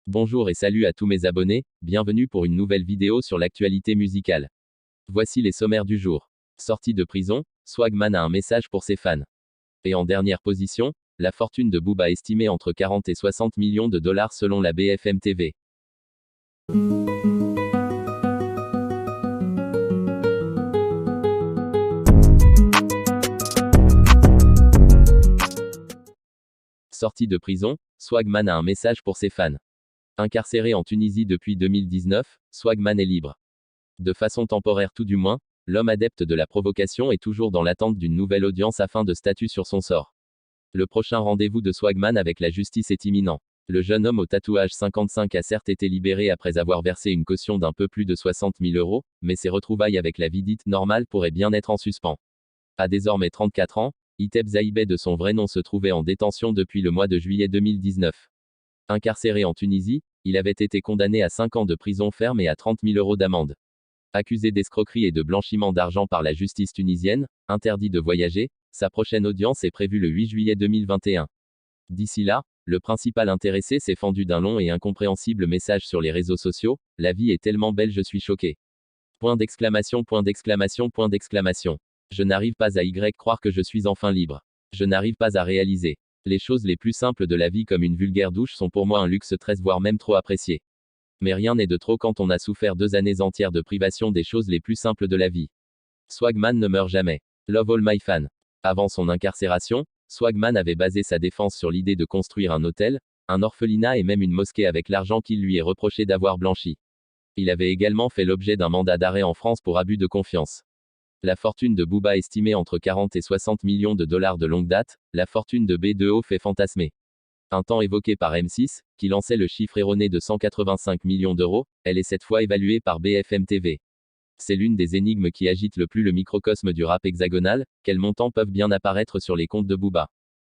Bonjour et salut à tous mes abonnés, bienvenue pour une nouvelle vidéo sur l'actualité musicale. Voici les sommaires du jour. Sortie de prison, Swagman a un message pour ses fans. Et en dernière position, la fortune de Booba estimée entre 40 et 60 millions de dollars selon la BFM TV. Sortie de prison, Swagman a un message pour ses fans. Incarcéré en Tunisie depuis 2019, Swagman est libre. De façon temporaire tout du moins, l'homme adepte de la provocation est toujours dans l'attente d'une nouvelle audience afin de statuer sur son sort. Le prochain rendez-vous de Swagman avec la justice est imminent. Le jeune homme au tatouage 55 a certes été libéré après avoir versé une caution d'un peu plus de 60 000 euros, mais ses retrouvailles avec la vie dite normale pourraient bien être en suspens. À désormais 34 ans, Iteb Zaïbeh de son vrai nom se trouvait en détention depuis le mois de juillet 2019. Incarcéré en Tunisie, il avait été condamné à 5 ans de prison ferme et à 30 000 euros d'amende. Accusé d'escroquerie et de blanchiment d'argent par la justice tunisienne, interdit de voyager, sa prochaine audience est prévue le 8 juillet 2021. D'ici là, le principal intéressé s'est fendu d'un long et incompréhensible message sur les réseaux sociaux: la vie est tellement belle, je suis choqué. Point d'exclamation, point d'exclamation, point d'exclamation. Je n'arrive pas à croire que je suis enfin libre. Je n'arrive pas à réaliser. Les choses les plus simples de la vie comme une vulgaire douche sont pour moi un luxe très voire même trop apprécié. Mais rien n'est de trop quand on a souffert 2 années entières de privation des choses les plus simples de la vie. Swagman ne meurt jamais. Love all my fans. Avant son incarcération, Swagman avait basé sa défense sur l'idée de construire un hôtel, un orphelinat et même une mosquée avec l'argent qu'il lui est reproché d'avoir blanchi. Il avait également fait l'objet d'un mandat d'arrêt en France pour abus de confiance. La fortune de Booba estimée entre 40 et 60 millions de dollars de longue date, la fortune de B2O fait fantasmer. Un temps évoquée par M6, qui lançait le chiffre erroné de 185 millions d'euros, elle est cette fois évaluée par BFM TV. C'est l'une des énigmes qui agite le plus le microcosme du rap hexagonal: quels montants peuvent bien apparaître sur les comptes de Booba?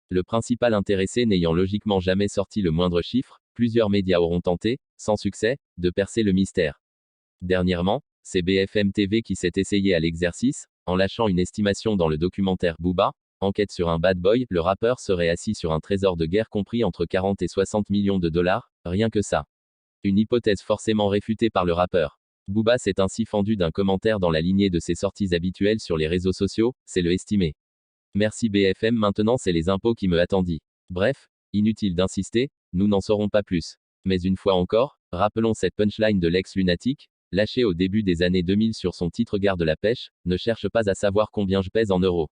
Le principal intéressé n'ayant logiquement jamais sorti le moindre chiffre, plusieurs médias auront tenté, sans succès, de percer le mystère. Dernièrement, c'est BFM TV qui s'est essayé à l'exercice, en lâchant une estimation dans le documentaire Booba, enquête sur un bad boy. Le rappeur serait assis sur un trésor de guerre compris entre 40 et 60 millions de dollars, rien que ça. Une hypothèse forcément réfutée par le rappeur. Booba s'est ainsi fendu d'un commentaire dans la lignée de ses sorties habituelles sur les réseaux sociaux: c'est le estimé. Merci BFM, maintenant c'est les impôts qui me attendent. Bref, inutile d'insister, nous n'en saurons pas plus. Mais une fois encore, rappelons cette punchline de l'ex-lunatique, lâché au début des années 2000 sur son titre Garde la pêche: ne cherche pas à savoir combien je pèse en euros.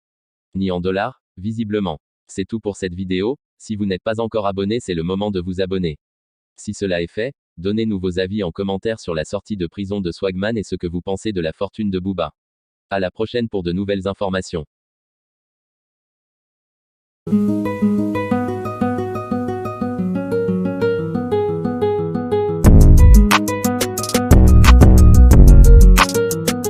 Ni en dollars, visiblement. C'est tout pour cette vidéo. Si vous n'êtes pas encore abonné, c'est le moment de vous abonner. Si cela est fait, donnez-nous vos avis en commentaire sur la sortie de prison de Swagman et ce que vous pensez de la fortune de Booba. À la prochaine pour de nouvelles informations.